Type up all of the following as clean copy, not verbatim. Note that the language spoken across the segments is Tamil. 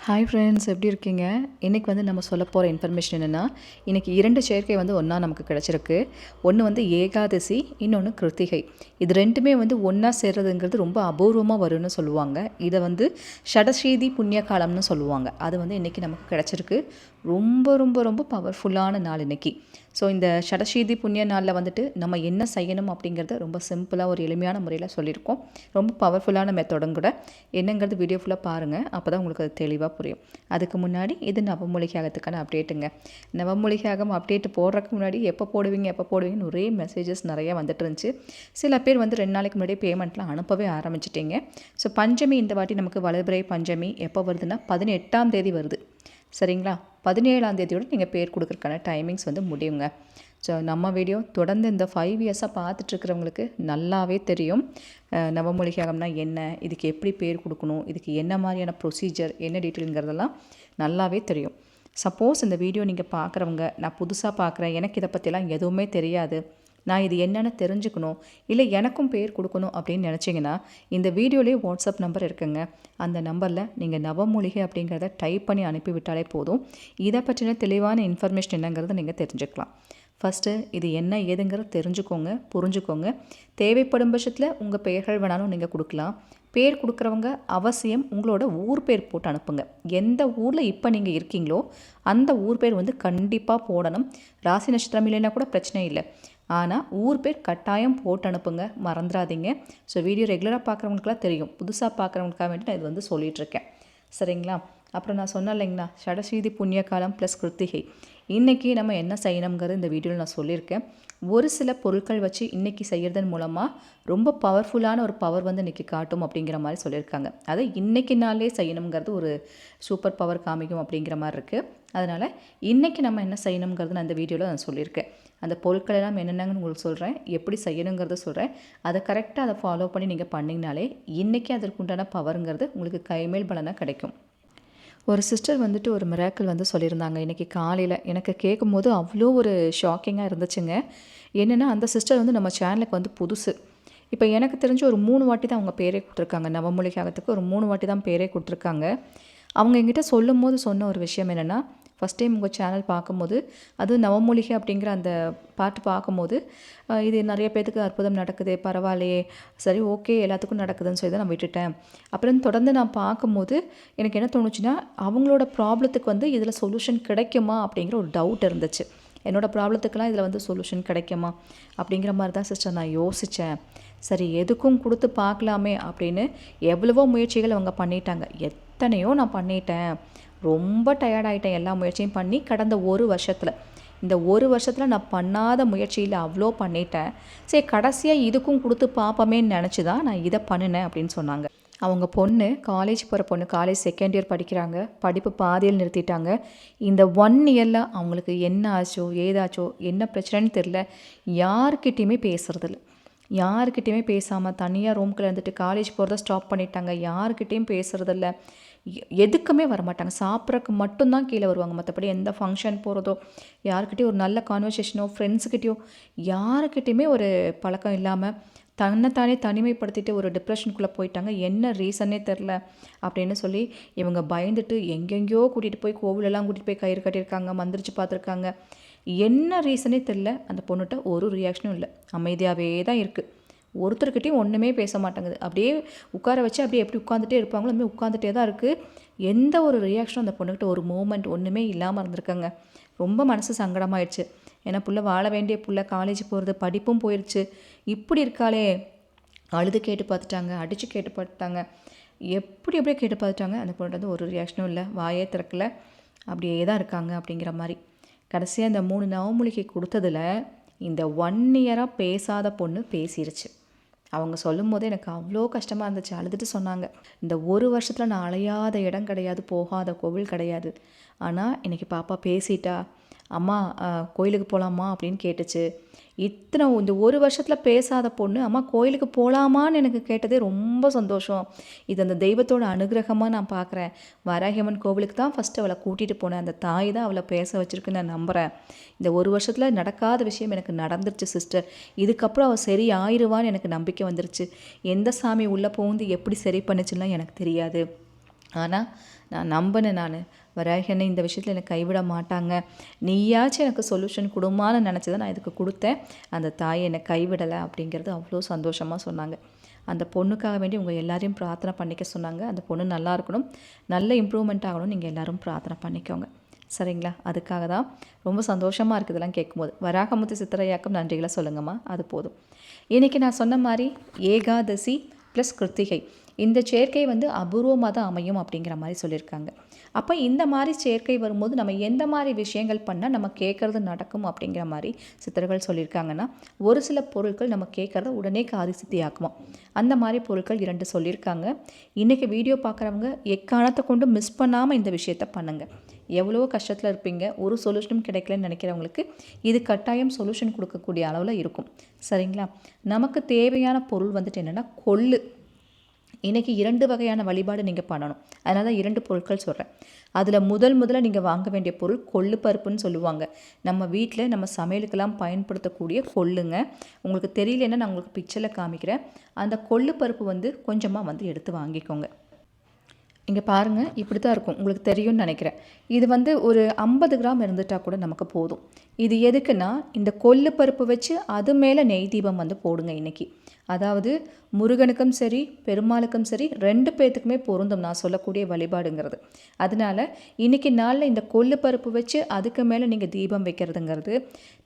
ஹாய் ஃப்ரெண்ட்ஸ், எப்படி இருக்கீங்க? இன்றைக்கி நம்ம சொல்ல போகிற இன்ஃபர்மேஷன் என்னென்னா, இன்றைக்கி 2 சேர்க்கை ஒன்றா நமக்கு கிடச்சிருக்கு. ஒன்று ஏகாதசி, இன்னொன்று கிருத்திகை. இது 2மே ஒன்றா சேர்றதுங்கிறது ரொம்ப அபூர்வமாக வரும்னு சொல்லுவாங்க. இதை ஷடசீதி புண்ணிய காலம்னு சொல்லுவாங்க. அது இன்றைக்கி நமக்கு கிடச்சிருக்கு. ரொம்ப ரொம்ப ரொம்ப பவர்ஃபுல்லான நாள் இன்றைக்கி. ஸோ இந்த ஷடசீதி புண்ணிய நாளில் நம்ம என்ன செய்யணும் அப்படிங்கிறத ரொம்ப சிம்பிளாக ஒரு எளிமையான முறையில் சொல்லியிருக்கோம். ரொம்ப பவர்ஃபுல்லான மெத்தடும் கூட. என்னங்கிறது வீடியோ ஃபுல்லாக பாருங்கள், அப்போ தான் உங்களுக்கு அது தெளிவாக புரியும். அதுக்கு முன்னாடி இது நவமூலிகையாகத்துக்கான அப்டேட்டுங்க. நவமூலிகையாகம் அப்டேட் போடுறதுக்கு முன்னாடி எப்போ போடுவீங்கன்னு ஒரே மெசேஜஸ் நிறையா வந்துட்டு இருந்துச்சு. சில பேர் 2 நாளைக்கு முன்னாடியே பேமெண்ட்லாம் அனுப்பவே ஆரம்பிச்சிட்டிங்க. ஸோ பஞ்சமி இந்த வாட்டி நமக்கு வளர்பிறை பஞ்சமி எப்போ வருதுன்னா 18ஆம் தேதி வருது. சரிங்களா? 17ஆம் தேதியோடு நீங்கள் பேர் கொடுக்குறதுக்கான டைமிங்ஸ் முடியுங்க. ஸோ நம்ம வீடியோ தொடர்ந்து இந்த 5 இயர்ஸாக பார்த்துட்ருக்கிறவங்களுக்கு நல்லாவே தெரியும் நவமூலிகையாகம்னா என்ன, இதுக்கு எப்படி பேர் கொடுக்கணும், இதுக்கு என்ன மாதிரியான ப்ரொசீஜர், என்ன டீட்டெயிலுங்கிறதெல்லாம் நல்லாவே தெரியும். சப்போஸ் இந்த வீடியோ நீங்கள் பார்க்குறவங்க, நான் புதுசாக பார்க்குறேன், எனக்கு இதை பற்றிலாம் எதுவுமே தெரியாது, நான் இது என்னென்னு தெரிஞ்சுக்கணும், இல்லை எனக்கும் பேர் கொடுக்கணும் அப்படின்னு நினச்சிங்கன்னா, இந்த வீடியோலேயே வாட்ஸ்அப் நம்பர் இருக்குங்க. அந்த நம்பரில் நீங்கள் நவமூலிகை அப்படிங்கிறத டைப் பண்ணி அனுப்பிவிட்டாலே போதும். இதை பற்றின தெளிவான இன்ஃபர்மேஷன் என்னங்கிறத நீங்கள் தெரிஞ்சுக்கலாம். ஃபஸ்ட்டு இது என்ன ஏதுங்கிறத தெரிஞ்சுக்கோங்க, புரிஞ்சுக்கோங்க. தேவைப்படும் பட்சத்தில் உங்கள் பெயர்கள் வேணாலும் நீங்கள் கொடுக்கலாம். பேர் கொடுக்குறவங்க அவசியம் உங்களோட ஊர் பேர் போட்டு அனுப்புங்க. எந்த ஊரில் இப்போ நீங்கள் இருக்கீங்களோ அந்த ஊர் பேர் கண்டிப்பாக போடணும். ராசி நட்சத்திரம் இல்லைன்னா கூட பிரச்சனை இல்லை, ஆனால் ஊர் பேர் கட்டாயம் போட்டு அனுப்புங்க, மறந்துடாதீங்க. ஸோ வீடியோ ரெகுலராக பார்க்குறவங்களுக்குலாம் தெரியும், புதுசாக பார்க்குறவங்களுக்காக வேண்டி நான் இது சொல்லிகிட்ருக்கேன். சரிங்களா? அப்புறம் நான் சொன்னேன் இல்லைங்களா, ஷடசீதி புண்ணிய காலம் ப்ளஸ் கிருத்திகை. இன்றைக்கி நம்ம என்ன செய்யணுங்கிறது இந்த வீடியோவில் நான் சொல்லியிருக்கேன். ஒரு சில பொருட்கள் வச்சு இன்றைக்கி செய்கிறதன் மூலமாக ரொம்ப பவர்ஃபுல்லான ஒரு பவர் இன்றைக்கி காட்டும் அப்படிங்கிற மாதிரி சொல்லியிருக்காங்க. அதை இன்றைக்கி நாளே செய்யணுங்கிறது ஒரு சூப்பர் பவர் காமிக்கும் அப்படிங்கிற மாதிரி இருக்குது. அதனால் இன்றைக்கி நம்ம என்ன செய்யணுங்கிறது நான் இந்த வீடியோவில் நான் சொல்லியிருக்கேன். அந்த பொருட்கள் எல்லாம் என்னென்னங்கன்னு உங்களுக்கு சொல்கிறேன், எப்படி செய்யணுங்கிறத சொல்கிறேன். அதை கரெக்டாக அதை ஃபாலோ பண்ணி நீங்கள் பண்ணிங்கனாலே இன்றைக்கி அதற்குண்டான பவருங்கிறது உங்களுக்கு கைமேல் பலனாக கிடைக்கும். ஒரு சிஸ்டர் ஒரு மிராக்கிள் சொல்லியிருந்தாங்க இன்றைக்கி காலையில். எனக்கு கேட்கும்போது அவ்வளோ ஒரு ஷாக்கிங்காக இருந்துச்சுங்க. என்னென்னா, அந்த சிஸ்டர் நம்ம சேனலுக்கு புதுசு. இப்போ எனக்கு தெரிஞ்சு ஒரு 3 வாட்டி தான் அவங்க பேரே கொடுத்துருக்காங்க. நவமூலிகையாகத்துக்கு ஒரு 3 வாட்டி தான் பேரே கொடுத்துருக்காங்க. அவங்க என்கிட்ட சொல்லும்போது சொன்ன ஒரு விஷயம் என்னென்னா, ஃபஸ்ட் டைம் உங்கள் சேனல் பார்க்கும்போது, அது நவமூலிகை அப்படிங்கிற அந்த பாட்டு பார்க்கும்போது, இது நிறைய பேத்துக்கு அற்புதம் நடக்குது, பரவாயில்லையே, சரி ஓகே எல்லாத்துக்கும் நடக்குதுன்னு சொல்லி தான் நான் விட்டுட்டேன். அப்புறம் தொடர்ந்து நான் பார்க்கும்போது எனக்கு என்ன தோணுச்சுன்னா, அவங்களோட ப்ராப்ளத்துக்கு இதில் சொல்யூஷன் கிடைக்குமா அப்படிங்கிற ஒரு டவுட் இருந்துச்சு. என்னோடய ப்ராப்ளத்துக்கெல்லாம் இதில் சொல்யூஷன் கிடைக்குமா அப்படிங்கிற மாதிரி தான் சிஸ்டர் நான் யோசித்தேன். சரி எதுக்கும் கொடுத்து பார்க்கலாமே அப்படின்னு எவ்வளவோ முயற்சிகள் அவங்க பண்ணிட்டாங்க. எத்தனையோ நான் பண்ணிட்டேன், ரொம்ப டயர்டாயிட்டேன். எல்லா முயற்சியும் பண்ணி கடந்த ஒரு வருஷத்தில், இந்த ஒரு வருஷத்தில் நான் பண்ணாத முயற்சியில் அவ்வளோ பண்ணிட்டேன். சரி கடைசியாக இதுக்கும் கொடுத்து பார்ப்போமேன்னு நினச்சி தான் நான் இதை பண்ணினேன் அப்படின்னு சொன்னாங்க. அவங்க பொண்ணு காலேஜ் போகிற பொண்ணு, காலேஜ் செகண்ட் இயர் படிக்கிறாங்க. படிப்பு பாதியில் நிறுத்திட்டாங்க. இந்த 1 இயரில் அவங்களுக்கு என்ன ஆச்சோ ஏதாச்சோ என்ன பிரச்சனைன்னு தெரில, யாருக்கிட்டேயுமே பேசுகிறதில்ல. யாருக்கிட்டேயுமே பேசாமல் தனியாக ரூம்குள்ளே இருந்துட்டு காலேஜ் போகிறத ஸ்டாப் பண்ணிட்டாங்க. யாருக்கிட்டேயும் பேசுகிறதில்ல, எதுக்குமே வரமாட்டாங்க. சாப்பிட்றதுக்கு மட்டும்தான் கீழே வருவாங்க. மற்றபடி எந்த ஃபங்க்ஷன் போகிறதோ, யாருக்கிட்டேயும் ஒரு நல்ல கான்வர்சேஷனோ, ஃப்ரெண்ட்ஸுக்கிட்டேயோ யாருக்கிட்டேயுமே ஒரு பழக்கம் இல்லாமல் தன்னைத்தானே தனிமைப்படுத்திட்டு ஒரு டிப்ரெஷனுக்குள்ளே போயிட்டாங்க. என்ன ரீசன்னே தெரில அப்படின்னு சொல்லி இவங்க பயந்துட்டு எங்கெங்கேயோ கூட்டிகிட்டு போய் கோவிலெல்லாம் கூட்டிகிட்டு போய் கயிறு கட்டியிருக்காங்க, மந்திரிச்சு பார்த்துருக்காங்க. என்ன ரீசனே தெரில, அந்த பொண்ணுகிட்ட ஒரு ரியாக்ஷனும் இல்லை, அமைதியாகவே தான் இருக்குது. ஒருத்தர்கிட்டையும் ஒன்றுமே பேச மாட்டேங்குது. அப்படியே உட்கார வச்சு அப்படியே எப்படி உட்காந்துட்டே இருப்பாங்களோ அதுமாதிரி உட்காந்துட்டே தான் இருக்குது. எந்த ஒரு ரியாக்ஷனும் அந்த பொண்ணுக்கிட்ட ஒரு மூமெண்ட் ஒன்றுமே இல்லாமல் இருந்திருக்காங்க. ரொம்ப மனசு சங்கடமாயிடுச்சு. ஏன்னா புள்ள வாழ வேண்டிய புள்ள காலேஜ் போகிறது, படிப்பும் போயிடுச்சு, இப்படி இருக்காளே. அழுது கேட்டு பார்த்துட்டாங்க, அடித்து கேட்டு பார்த்துட்டாங்க, எப்படியே கேட்டு பார்த்துட்டாங்க. அந்த பொண்ணுகிட்ட ஒரு ரியாக்ஷனும் இல்லை, வாயே திறக்கல, அப்படியே தான் இருக்காங்க அப்படிங்கிற மாதிரி. கடைசியாக இந்த 3 நவமூலிகை கொடுத்ததில் இந்த 1 இயராக பேசாத பொண்ணு பேசிருச்சு. அவங்க சொல்லும் போது எனக்கு அவ்வளோ கஷ்டமாக இருந்துச்சு. அழுதுட்டு சொன்னாங்க, இந்த ஒரு வருஷத்தில் நான் அலையாத இடம் கிடையாது, போகாத கோவில் கிடையாது, ஆனால் இன்றைக்கி பாப்பா பேசிட்டா, அம்மா கோயிலுக்கு போகலாமா அப்படின்னு கேட்டுச்சு. இந்த ஒரு வருஷத்தில் பேசாத பொண்ணு அம்மா கோயிலுக்கு போகலாமான்னு எனக்கு கேட்டதே ரொம்ப சந்தோஷம். இது அந்த தெய்வத்தோட அனுகிரகமாக நான் பார்க்குறேன். வராகியம்மன் கோவிலுக்கு தான் ஃபஸ்ட்டு அவளை கூட்டிகிட்டு போனேன். அந்த தாய் தான் அவளை பேச வச்சுருக்குன்னு நான் நம்புகிறேன். இந்த ஒரு வருஷத்தில் நடக்காத விஷயம் எனக்கு நடந்துருச்சு சிஸ்டர். இதுக்கப்புறம் அவள் சரி ஆயிடுவான்னு எனக்கு நம்பிக்கை வந்துருச்சு. எந்த சாமி உள்ளே புகுந்து எப்படி சரி பண்ணுச்சுலாம் எனக்கு தெரியாது. ஆனால் நான் நம்பினேன். வராகி அன்னை இந்த விஷயத்தில் என்னை கைவிட மாட்டாங்க, நீயாச்சும் எனக்கு சொல்யூஷன் கொடுமான்னு நினச்சி தான் நான் இதுக்கு கொடுத்தேன். அந்த தாயை என்னை கைவிடலை அப்படிங்கிறது அவ்வளோ சந்தோஷமாக சொன்னாங்க. அந்த பொண்ணுக்காக வேண்டி உங்கள் எல்லாரையும் பிரார்த்தனை பண்ணிக்க சொன்னாங்க. அந்த பொண்ணு நல்லா இருக்கணும், நல்ல இம்ப்ரூவ்மெண்ட் ஆகணும், நீங்கள் எல்லோரும் பிரார்த்தனை பண்ணிக்கோங்க. சரிங்களா? அதுக்காக தான் ரொம்ப சந்தோஷமாக இருக்குது இதெல்லாம் கேட்கும்போது. வராகமுத்து சித்திரையாக்கம் நன்றிகளை சொல்லுங்கம்மா, அது போதும். இன்றைக்கி நான் சொன்ன மாதிரி ஏகாதசி ப்ளஸ் கிருத்திகை இந்த சேர்க்கை அபூர்வமாக தான் அமையும் அப்படிங்கிற மாதிரி சொல்லியிருக்காங்க. அப்போ இந்த மாதிரி சேர்க்கை வரும்போது நம்ம எந்த மாதிரி விஷயங்கள் பண்ணால் நம்ம கேட்குறது நடக்கும் அப்படிங்கிற மாதிரி சித்தர்கள் சொல்லியிருக்காங்கன்னா, ஒரு சில பொருட்கள் நம்ம கேட்குறத உடனே காதி சித்தி ஆக்குமா. அந்த மாதிரி பொருட்கள் 2 சொல்லியிருக்காங்க. இன்றைக்கி வீடியோ பார்க்குறவங்க எக்காரணத்தை கொண்டு மிஸ் பண்ணாமல் இந்த விஷயத்த பண்ணுங்கள். எவ்வளோ கஷ்டத்தில் இருப்பீங்க, ஒரு சொல்யூஷனும் கிடைக்கலன்னு நினைக்கிறவங்களுக்கு இது கட்டாயம் சொல்யூஷன் கொடுக்கக்கூடிய அளவில் இருக்கும். சரிங்களா? நமக்கு தேவையான பொருள் என்னென்னா கொள்ளு. இன்றைக்கி 2 வகையான வழிபாடு நீங்கள் பண்ணணும். அதனால தான் 2 பொருட்கள் சொல்கிறேன். அதில் முதல்ல நீங்கள் வாங்க வேண்டிய பொருள் கொள்ளு பருப்புன்னு சொல்லுவாங்க. நம்ம வீட்டில் நம்ம சமையலுக்கெல்லாம் பயன்படுத்தக்கூடிய கொள்ளுங்க. உங்களுக்கு தெரியலன்னா நான் உங்களுக்கு பிக்சரில் காமிக்கிறேன். அந்த கொள்ளு பருப்பு கொஞ்சமாக எடுத்து வாங்கிக்கோங்க. இங்கே பாருங்கள், இப்படி தான் இருக்கும், உங்களுக்கு தெரியும்னு நினைக்கிறேன். இது ஒரு 50 கிராம் இருந்துட்டால் கூட நமக்கு போதும். இது எதுக்குன்னா, இந்த கொள்ளு பருப்பு வச்சு அது மேலே நெய் தீபம் போடுங்க இன்றைக்கி. அதாவது முருகனுக்கும் சரி பெருமாளுக்கும் சரி 2 பேர்த்துக்குமே பொருந்தும் நான் சொல்லக்கூடிய வழிபாடுங்கிறது. அதனால் இன்றைக்கி நாளில் இந்த கொள்ளு பருப்பு வச்சு அதுக்கு மேலே நீங்கள் தீபம் வைக்கிறதுங்கிறது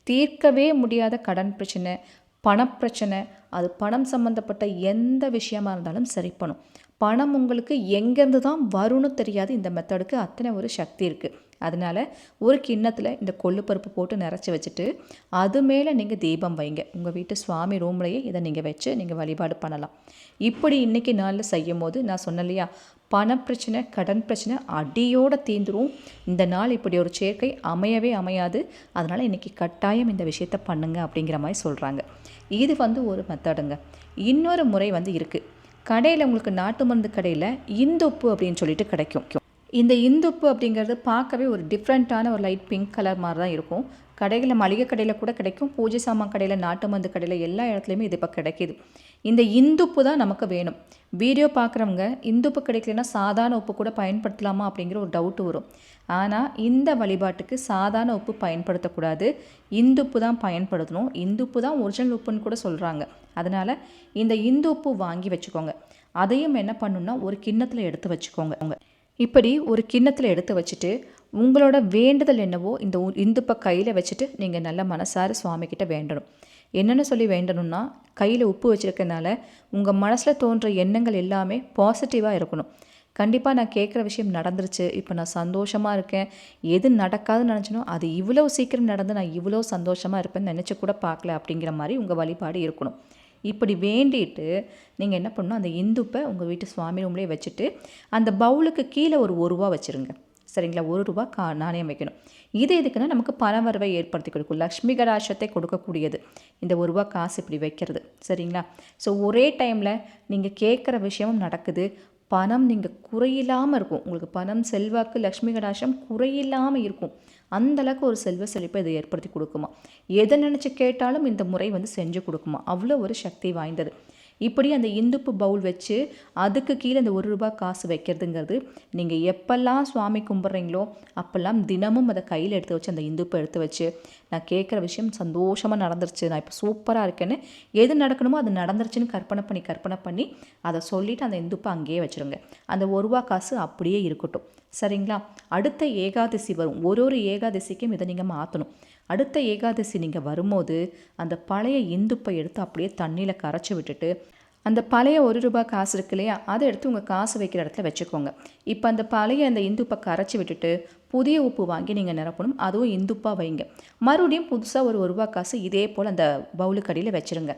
தீர்க்கவே முடியாத கடன் பிரச்சனை, பணப்பிரச்சனை, அது பணம் சம்மந்தப்பட்ட எந்த விஷயமா இருந்தாலும் சரி பண்ணும். பணம் உங்களுக்கு எங்கேருந்து தான் வரும்னு தெரியாது. இந்த மெத்தடுக்கு அத்தனை ஒரு சக்தி இருக்குது. அதனால் ஒரு கிண்ணத்தில் இந்த கொள்ளு பருப்பு போட்டு நிறச்சி வச்சுட்டு அது மேலே நீங்கள் தீபம் வைங்க. உங்கள் வீட்டு சுவாமி ரூம்லேயே இதை நீங்கள் வச்சு நீங்கள் வழிபாடு பண்ணலாம். இப்படி இன்றைக்கி நாளில் செய்யும் போது நான் சொன்னேன் இல்லையா, பணப்பிரச்சனை கடன் பிரச்சனை அடியோடு தீந்துரும். இந்த நாள் இப்படி ஒரு சேர்க்கை அமையவே அமையாது. அதனால் இன்றைக்கி கட்டாயம் இந்த விஷயத்தை பண்ணுங்க அப்படிங்கிற மாதிரி சொல்கிறாங்க. இது ஒரு மெத்தடுங்க. இன்னொரு முறை இருக்குது. கடையில் உங்களுக்கு நாட்டு மருந்து கடையில் இந்துப்பு அப்படின்னு சொல்லிட்டு கிடைக்கும். இந்த இந்துப்பு அப்படிங்கிறது பார்க்கவே ஒரு டிஃப்ரெண்ட்டான ஒரு லைட் பிங்க் கலர் மாதிரி தான் இருக்கும். கடைகளில் மளிகை கடையில் கூட கிடைக்கும், பூஜை சாமான் கடையில், நாட்டு மருந்து கடையில் எல்லா இடத்துலையுமே இது இப்போ கிடைக்கிது. இந்த இந்துப்பு தான் நமக்கு வேணும். வீடியோ பார்க்குறவங்க இந்துப்பு கிடைக்கலன்னா சாதாரண உப்பு கூட பயன்படுத்தலாமா அப்படிங்கிற ஒரு டவுட்டு வரும். ஆனால் இந்த வழிபாட்டுக்கு சாதாரண உப்பு பயன்படுத்தக்கூடாது, இந்துப்பு தான் பயன்படுத்தணும். இந்துப்பு தான் ஒரிஜினல் உப்புன்னு கூட சொல்கிறாங்க. அதனால் இந்த இந்து உப்பு வாங்கி வச்சுக்கோங்க. அதையும் என்ன பண்ணணுன்னா ஒரு கிண்ணத்தில் எடுத்து வச்சுக்கோங்க. இப்படி ஒரு கிண்ணத்தில் எடுத்து வச்சுட்டு உங்களோட வேண்டுதல் என்னவோ இந்த இந்துப்பை கையில் வச்சுட்டு நீங்கள் நல்ல மனசார சுவாமிக்கிட்ட வேண்டணும். என்னென்னு சொல்லி வேண்டணும்னா, கையில் உப்பு வச்சுருக்கனால உங்கள் மனசில் தோன்ற எண்ணங்கள் எல்லாமே பாசிட்டிவாக இருக்கணும். கண்டிப்பாக நான் கேட்குற விஷயம் நடந்துருச்சு, இப்போ நான் சந்தோஷமாக இருக்கேன், எது நடக்காதுன்னு நினச்சனோ அது இவ்வளோ சீக்கிரம் நடந்து நான் இவ்வளோ சந்தோஷமாக இருப்பேன்னு நினச்சி கூட பார்க்கல அப்படிங்கிற மாதிரி உங்கள் வழிபாடு இருக்கணும். இப்படி வேண்டிட்டு நீங்கள் என்ன பண்ணணும், அந்த இந்துப்பை உங்கள் வீட்டு சுவாமி ரூம்லேயே வச்சுட்டு அந்த பவுலுக்கு கீழே ஒரு ரூபா வச்சுருங்க. சரிங்களா? ₹1 நாணயம் வைக்கணும். இது எதுக்குன்னா நமக்கு பணவரவை ஏற்படுத்தி கொடுக்கும், லக்ஷ்மி கடாட்சத்தை கொடுக்கக்கூடியது இந்த ₹1 காசு இப்படி வைக்கிறது. சரிங்களா? ஸோ ஒரே டைமில் நீங்கள் கேட்குற விஷயமும் நடக்குது, பணம் நீங்கள் குறையில்லாமல் இருக்கும். உங்களுக்கு பணம் செல்வாக்கு லக்ஷ்மி கடாட்சம் குறையில்லாமல் இருக்கும். அந்தளவுக்கு ஒரு செல்வ செழிப்பை இதை ஏற்படுத்தி கொடுக்குமா. எதை நினச்சி கேட்டாலும் இந்த முறை செஞ்சு கொடுக்குமா. அவ்வளோ ஒரு சக்தி வாய்ந்தது. இப்படி அந்த இந்துப்பு பவுல் வச்சு அதுக்கு கீழே அந்த ₹1 காசு வைக்கிறதுங்கிறது நீங்கள் எப்பெல்லாம் சுவாமி கும்பிட்றீங்களோ அப்போல்லாம் தினமும் அதை கையில் எடுத்து வச்சு அந்த இந்துப்பை எடுத்து வச்சு நான் கேட்குற விஷயம் சந்தோஷமாக நடந்துருச்சு, நான் இப்போ சூப்பராக இருக்கேன்னு எது நடக்கணுமோ அது நடந்துருச்சுன்னு கற்பனை பண்ணி அதை சொல்லிவிட்டு அந்த இந்துப்பை அங்கேயே வச்சுருங்க. அந்த ₹1 காசு அப்படியே இருக்கட்டும். சரிங்களா? அடுத்த ஏகாதசி வரும். ஒரு ஏகாதசிக்கும் இதை நீங்கள் மாற்றணும். அடுத்த ஏகாதசி நீங்கள் வரும்போது அந்த பழைய இந்துப்பை எடுத்து அப்படியே தண்ணியில் கரைச்சி விட்டுட்டு அந்த பழைய ₹1 காசு இருக்கு இல்லையா, அதை எடுத்து உங்கள் காசு வைக்கிற இடத்துல வச்சுக்கோங்க. இப்போ அந்த பழைய அந்த இந்துப்பை கரைச்சி விட்டுட்டு புதிய உப்பு வாங்கி நீங்கள் நிரப்பணும். அதுவும் இந்துப்பாக வைங்க. மறுபடியும் புதுசாக ஒரு ₹1 காசு இதே போல் அந்த பவுலுக்கு அடியில் வச்சுருங்க.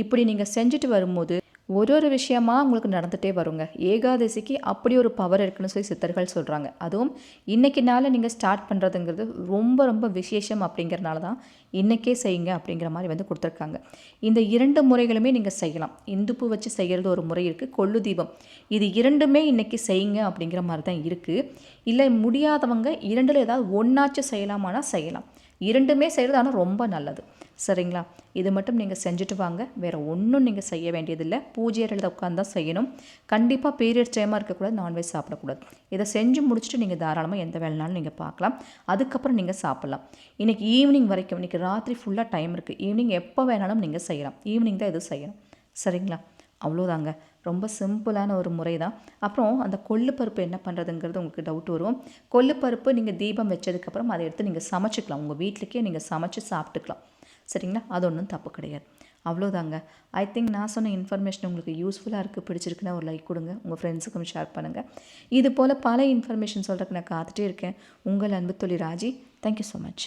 இப்படி நீங்கள் செஞ்சுட்டு வரும்போது ஒரு விஷயமா உங்களுக்கு நடந்துகிட்டே வருங்க. ஏகாதசிக்கு அப்படி ஒரு பவர் இருக்குன்னு சொல்லி சித்தர்கள் சொல்கிறாங்க. அதுவும் இன்றைக்கி நாளில் நீங்கள் ஸ்டார்ட் பண்ணுறதுங்கிறது ரொம்ப ரொம்ப விசேஷம். அப்படிங்கிறனால தான் இன்றைக்கே செய்யுங்க அப்படிங்கிற மாதிரி கொடுத்துருக்காங்க. இந்த 2 முறைகளுமே நீங்கள் செய்யலாம். இந்துப்பு வச்சு செய்கிறது ஒரு முறை இருக்குது, கொள்ளு தீபம், இது 2மே இன்றைக்கி செய்யுங்க அப்படிங்கிற மாதிரி தான் இருக்குது. இல்லை முடியாதவங்க 2ல் ஏதாவது ஒன்றாச்சும் செய்யலாமானா செய்யலாம். 2மே செய்கிறது ஆனால் ரொம்ப நல்லது. சரிங்களா? இது மட்டும் நீங்கள் செஞ்சுட்டு வாங்க. வேறு ஒன்றும் நீங்கள் செய்ய வேண்டியதில்லை. பூஜை அறையில் உட்காந்து தான் செய்யணும். கண்டிப்பாக பீரியட்ஸ் டைமாக இருக்கக்கூடாது, நான்வெஜ் சாப்பிடக்கூடாது. இதை செஞ்சு முடிச்சுட்டு நீங்கள் தாராளமாக எந்த வேலைனாலும் நீங்கள் பார்க்கலாம். அதுக்கப்புறம் நீங்கள் சாப்பிட்லாம். இன்றைக்கி ஈவினிங் வரைக்கும், இன்றைக்கி ராத்திரி ஃபுல்லாக டைம் இருக்குது. ஈவினிங் எப்போ வேணாலும் நீங்கள் செய்யலாம். ஈவினிங் தான் எதுவும் செய்யணும். சரிங்களா? அவ்வளோதாங்க. ரொம்ப சிம்பிளான ஒரு முறை தான். அப்புறம் அந்த கொள்ளு பருப்பு என்ன பண்ணுறதுங்கிறது உங்களுக்கு டவுட் வரும். கொள்ளு பருப்பு நீங்கள் தீபம் வச்சதுக்கப்புறம் அதை எடுத்து நீங்கள் சமைச்சிக்கலாம். உங்கள் வீட்டுக்கே நீங்கள் சமைச்சு சாப்பிட்டுக்கலாம். சரிங்களா? அது ஒன்றும் தப்பு கிடையாது. அவ்வளோதாங்க. ஐ திங்க் நான் சொன்ன இன்ஃபர்மேஷன் உங்களுக்கு யூஸ்ஃபுல்லாக இருக்குது, பிடிச்சிருக்குன்னா ஒரு லைக் கொடுங்க. உங்கள் ஃப்ரெண்ட்ஸுக்கும் ஷேர் பண்ணுங்கள். இது போல் பல இன்ஃபர்மேஷன் சொல்கிறதுக்கு நான் காத்துட்டே இருக்கேன். உங்கள் அன்பு தோழி ராஜி. Thank you so much.